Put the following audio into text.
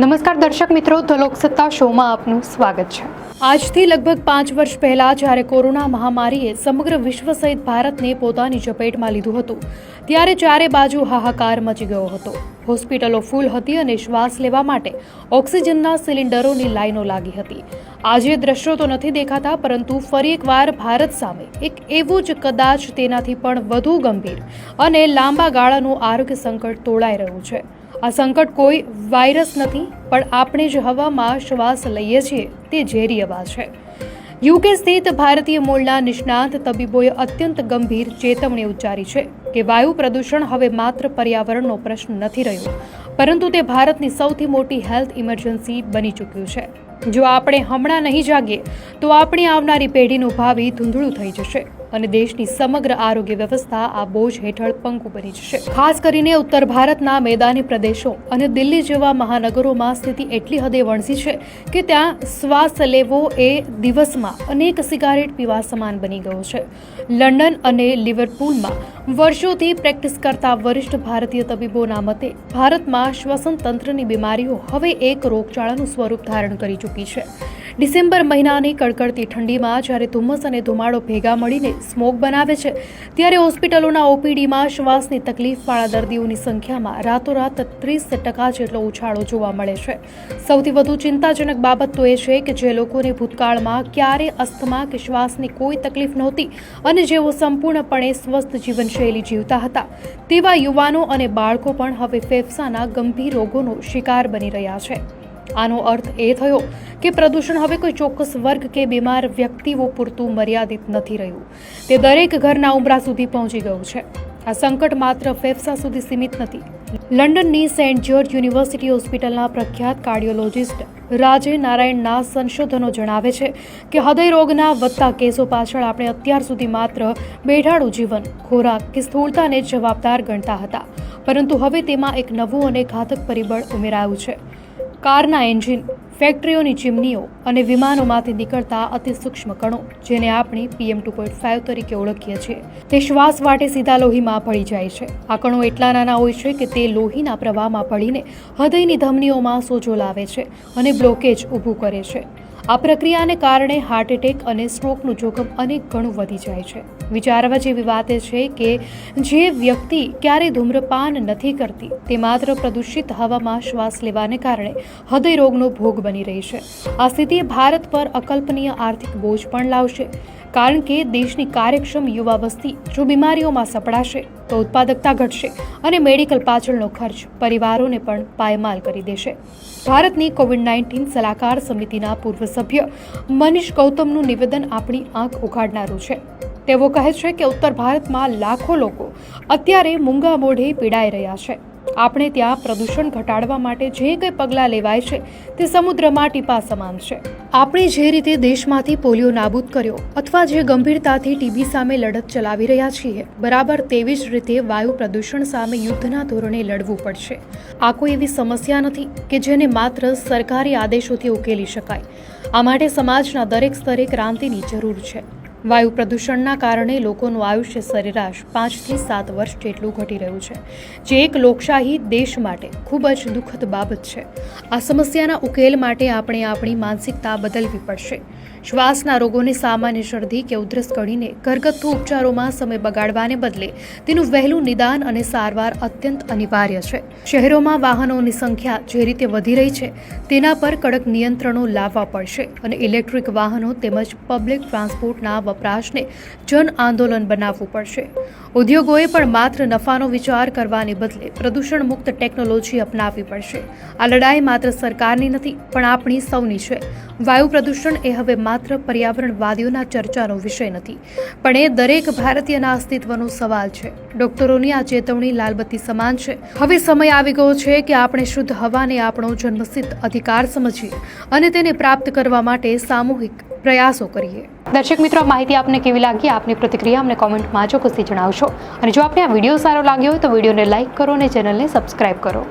નમસ્કાર દર્શક મિત્રો, ધ લોકસત્તા શોમાં આપનું સ્વાગત છે। આજથી લગભગ 5 વર્ષ પહેલા જ્યારે કોરોના મહામારીએ સમગ્ર વિશ્વ સહિત ભારતને પોતાની ઝપેટમાં લીધું હતું, ત્યારે ચારે બાજુ હાહાકાર મચી ગયો હતો। હોસ્પિટલો ફૂલ હતી અને શ્વાસ લેવા માટે ઓક્સિજનના સિલિન્ડરોની લાઈનો લાગી હતી। આજે દ્રશ્યો તો નથી દેખાતા, પરંતુ ફરી એકવાર ભારત સામે એક એવું જ, કદાચ તેનાથી પણ વધુ ગંભીર અને લાંબા ગાળાનું આરોગ્ય સંકટ તોળાઈ રહ્યું છે। આ સંકટ કોઈ વાયરસ નથી, પણ આપણે જ હવામાં શ્વાસ લઈએ છીએ તે ઝેરી હવા છે। યુકે સ્થિત ભારતીય મૂળના નિષ્ણાત તબીબોએ અત્યંત ગંભીર ચેતવણી ઉચ્ચારી છે કે વાયુ પ્રદૂષણ હવે માત્ર પર્યાવરણનો પ્રશ્ન નથી રહ્યો, પરંતુ તે ભારતની સૌથી મોટી હેલ્થ ઇમરજન્સી બની ચૂક્યું છે। જો આપણે હમણાં નહીં જાગીએ તો આપણી આવનારી પેઢીનું ભાવિ ધૂંધળું થઈ જશે અને દેશની સમગ્ર આરોગ્ય વ્યવસ્થા આ બોજ હેઠળ પંગુ બની જશે। ખાસ કરીને ઉત્તર ભારતના મેદાની પ્રદેશો અને દિલ્હી જેવા મહાનગરોમાં સ્થિતિ એટલી હદે વણસી છે કે ત્યાં શ્વાસ લેવો એ દિવસમાં અનેક સિગારેટ પીવા સમાન બની ગયો છે। લંડન અને લિવરપૂલમાં વર્ષોથી પ્રેક્ટિસ કરતા વરિષ્ઠ ભારતીય તબીબોના મતે ભારતમાં શ્વસન તંત્રની બીમારીઓ હવે એક રોગચાળાનું સ્વરૂપ ધારણ કરી ચૂકી છે। ડિસેમ્બર મહિનાની કડકડતી ઠંડીમાં જ્યારે ધુમ્મસ અને ધુમાડો ભેગા મળીને સ્મોગ બનાવે છે, ત્યારે હોસ્પિટલોના ઓપીડીમાં શ્વાસની તકલીફવાળા દર્દીઓની સંખ્યામાં રાતોરાત 30% જેટલો ઉછાળો જોવા મળે છે। સૌથી વધુ ચિંતાજનક બાબત તો એ છે કે જે લોકોને ભૂતકાળમાં ક્યારેય અસ્થમા કે શ્વાસની કોઈ તકલીફ નહોતી અને જેઓ સંપૂર્ણપણે સ્વસ્થ જીવનશૈલી જીવતા હતા, તેવા યુવાનો અને બાળકો પણ હવે ફેફસાના ગંભીર રોગોનો શિકાર બની રહ્યા છે। આનો અર્થ એ થયો કે પ્રદૂષણ હવે કોઈ ચોક્કસ વર્ગ કે બીમાર વ્યક્તિઓ પૂરતું મર્યાદિત નથી રહ્યું, તે દરેક ઘરના ઉંબરા સુધી પહોંચી ગયું છે। આ સંકટ માત્ર ફેફસા સુધી સીમિત નથી। લંડનની સેન્ટ જ્યોર્જ યુનિવર્સિટી હોસ્પિટલના પ્રખ્યાત કાર્ડિયોલોજિસ્ટ રાજે નારાયણના સંશોધનો જણાવે છે કે હૃદય રોગના વધતા કેસો પાછળ આપણે અત્યાર સુધી માત્ર બેઠાડું જીવન, ખોરાક કે સ્થૂળતાને જવાબદાર ગણતા હતા, પરંતુ હવે તેમાં એક નવું અને ઘાતક પરિબળ ઉમેરાયું છે। કારના એન્જિન, ફેક્ટરીઓની ચીમનીઓ અને વિમાનોમાંથી નીકળતા અતિ સૂક્ષ્મ કણો, જેને આપણે PM2.5 તરીકે ઓળખીએ છીએ, તે શ્વાસ વાટે સીધા લોહીમાં ભળી જાય છે। આ કણો એટલા નાના હોય છે કે તે લોહીના પ્રવાહમાં ભળીને હૃદયની ધમનીઓમાં સોજો લાવે છે અને બ્લોકેજ ઊભું કરે છે। આ પ્રક્રિયાને કારણે હાર્ટ એટેક અને સ્ટ્રોકનું જોખમ અનેક ગણું વધી જાય છે। વિચારવા જેવી વાત એ છે કે જે વ્યક્તિ ક્યારેય ધૂમ્રપાન નથી કરતી, તે માત્ર પ્રદૂષિત હવામાં શ્વાસ લેવાને કારણે હૃદય રોગનો ભોગ બની રહી છે। આ સ્થિતિ ભારત પર અકલ્પનીય આર્થિક બોજ પણ લાવશે, કારણ કે દેશની કાર્યક્ષમ યુવા વસ્તી જો બીમારીઓમાં સપડાશે તો ઉત્પાદકતા ઘટશે અને મેડિકલ પાછળનો ખર્ચ પરિવારોને પણ પાયમાલ કરી દેશે। ભારતની કોવિડ-19 સલાહકાર સમિતિના પૂર્વ સભ્ય મનીષ ગૌતમનું નિવેદન આપણી આંખ ઉઘાડનારું છે। તેઓ કહે છે કે ઉત્તર ભારતમાં લાખો લોકો અત્યારે મૂંગા મોઢે પીડાઈ રહ્યા છે। આપણે ત્યાં પ્રદૂષણ ઘટાડવા માટે જે કંઈ પગલાં લેવાય છે તે સમુદ્રમાં ટીપા સમાન છે। આપણે જે રીતે દેશમાંથી પોલિયો નાબૂદ કર્યો અથવા જે ગંભીરતાથી ટીબી સામે લડત ચલાવી રહ્યા છીએ, બરાબર તેવી જ રીતે વાયુ પ્રદૂષણ સામે યુદ્ધના ધોરણે લડવું પડશે। આ કોઈ એવી સમસ્યા નથી કે જેને માત્ર સરકારી આદેશોથી ઉકેલી શકાય। આ માટે સમાજના દરેક સ્તરે ક્રાંતિની જરૂર છે। વાયુ પ્રદૂષણના કારણે લોકોનું આયુષ્ય સરેરાશ 5 થી 7 વર્ષ જેટલું ઘટી રહ્યું છે, જે એક લોકશાહી દેશ માટે ખૂબ જ દુઃખદ બાબત છે। આ સમસ્યાના ઉકેલ માટે આપણે આપણી માનસિકતા બદલવી પડશે। શ્વાસના રોગોને સામાન્ય શરદી કે ઉધરસ ગણીને ઘરગથ્થુ ઉપચારોમાં સમય બગાડવાને બદલે તેનું વહેલું નિદાન અને સારવાર અત્યંત અનિવાર્ય છે। શહેરોમાં વાહનોની સંખ્યા જે રીતે વધી રહી છે, તેના પર કડક નિયંત્રણો લાવવા પડશે અને ઇલેક્ટ્રિક વાહનો તેમજ પબ્લિક ટ્રાન્સપોર્ટના વપરાશને જન આંદોલન બનાવવું પડશે। ઉદ્યોગોએ પણ માત્ર નફાનો વિચાર કરવાને બદલે પ્રદૂષણ મુક્ત ટેકનોલોજી અપનાવવી પડશે। આ લડાઈ માત્ર સરકારની નથી, પણ આપણી સૌની છે। વાયુ પ્રદૂષણ એ હવે માત્ર પર્યાવરણવાદીઓના ચર્ચાનો વિષય નથી, પણ એ દરેક ભારતીયના અસ્તિત્વનો સવાલ છે। ડોક્ટરોની આ ચેતવણી લાલબત્તી સમાન છે। હવે સમય આવી ગયો છે કે આપણે શુદ્ધ હવાને આપણો જન્મસિદ્ધ અધિકાર સમજીએ અને તેને પ્રાપ્ત કરવા માટે સામૂહિક પ્રયાસો કરીએ। દર્શક મિત્રો, આ માહિતી આપને કેવી લાગી? આપની પ્રતિક્રિયા અમને કોમેન્ટમાં ચોક્કસથી જણાવશો અને જો આપને આ વિડીયો સારો લાગ્યો હોય તો વિડીયોને લાઇક કરો અને ચેનલને સબસ્ક્રાઇબ કરો।